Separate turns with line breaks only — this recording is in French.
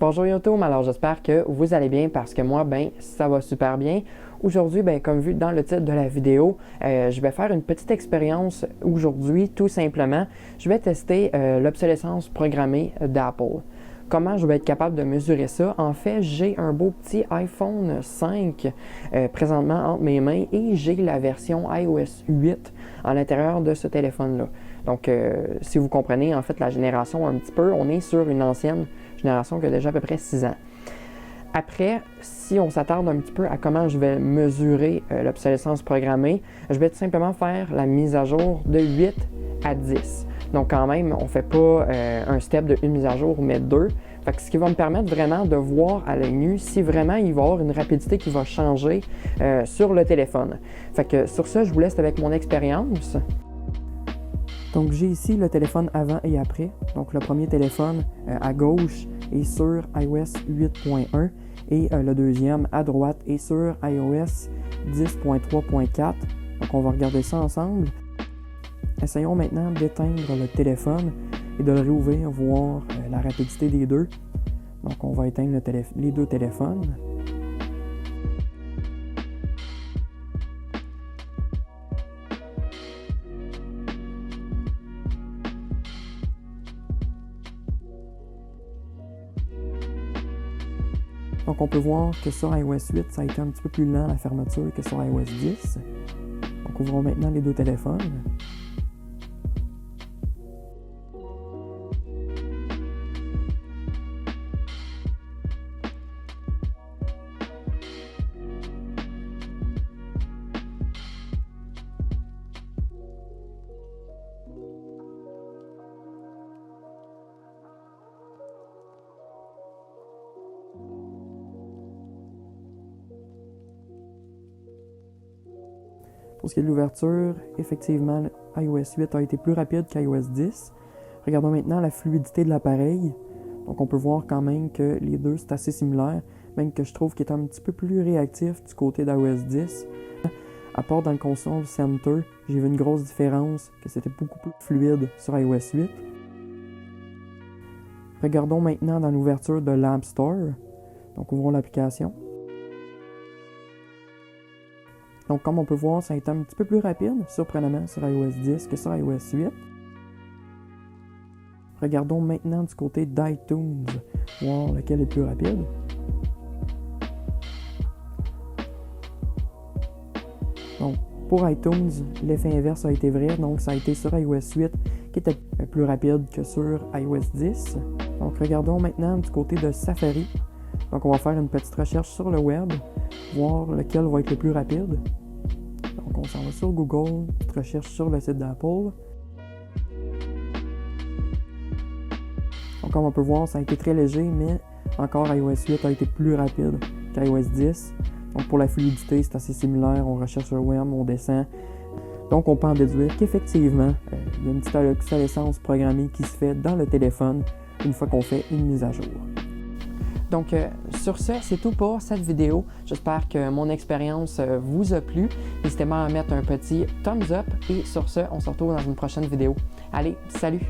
Bonjour YouTube, alors j'espère que vous allez bien parce que moi, ça va super bien. Aujourd'hui, comme vu dans le titre de la vidéo, je vais faire une petite expérience aujourd'hui, tout simplement. Je vais tester l'obsolescence programmée d'Apple. Comment je vais être capable de mesurer ça? En fait, j'ai un beau petit iPhone 5 présentement entre mes mains et j'ai la version iOS 8 à l'intérieur de ce téléphone-là. Donc, si vous comprenez, en fait, la génération un petit peu, on est sur une ancienne génération qui a déjà à peu près 6 ans. Après, si on s'attarde un petit peu à comment je vais mesurer l'obsolescence programmée, je vais tout simplement faire la mise à jour de 8 à 10. Donc quand même, on ne fait pas un step de une mise à jour, mais deux. Fait que ce qui va me permettre vraiment de voir à l'œil nu si vraiment il va y avoir une rapidité qui va changer sur le téléphone. Fait que sur ça, je vous laisse avec mon expérience. Donc j'ai ici le téléphone avant et après. Donc le premier téléphone à gauche est sur iOS 8.1 et le deuxième à droite est sur iOS 10.3.4. Donc on va regarder ça ensemble. Essayons maintenant d'éteindre le téléphone et de le réouvrir, voir la rapidité des deux. Donc on va éteindre les deux téléphones. Donc on peut voir que sur iOS 8, ça a été un petit peu plus lent la fermeture que sur iOS 10. Donc ouvrons maintenant les deux téléphones. Pour ce qui est de l'ouverture, effectivement, iOS 8 a été plus rapide qu'iOS 10. Regardons maintenant la fluidité de l'appareil. Donc on peut voir quand même que les deux, c'est assez similaire, même que je trouve qu'il est un petit peu plus réactif du côté d'iOS 10. À part dans le console center, j'ai vu une grosse différence, que c'était beaucoup plus fluide sur iOS 8. Regardons maintenant dans l'ouverture de l'App Store. Donc ouvrons l'application. Donc, comme on peut voir, ça a été un petit peu plus rapide, surprenamment, sur iOS 10 que sur iOS 8. Regardons maintenant du côté d'iTunes, voir lequel est plus rapide. Donc, pour iTunes, l'effet inverse a été vrai, donc ça a été sur iOS 8 qui était plus rapide que sur iOS 10. Donc, regardons maintenant du côté de Safari. Donc, on va faire une petite recherche sur le web, voir lequel va être le plus rapide. Donc, on s'en va sur Google, petite recherche sur le site d'Apple. Donc, comme on peut voir, ça a été très léger, mais encore iOS 8 a été plus rapide qu'iOS 10. Donc, pour la fluidité, c'est assez similaire. On recherche sur le web, on descend. Donc, on peut en déduire qu'effectivement, il y a une petite obsolescence programmée qui se fait dans le téléphone une fois qu'on fait une mise à jour. Donc, sur ce, c'est tout pour cette vidéo. J'espère que mon expérience vous a plu. N'hésitez pas à mettre un petit thumbs up. Et sur ce, on se retrouve dans une prochaine vidéo. Allez, salut!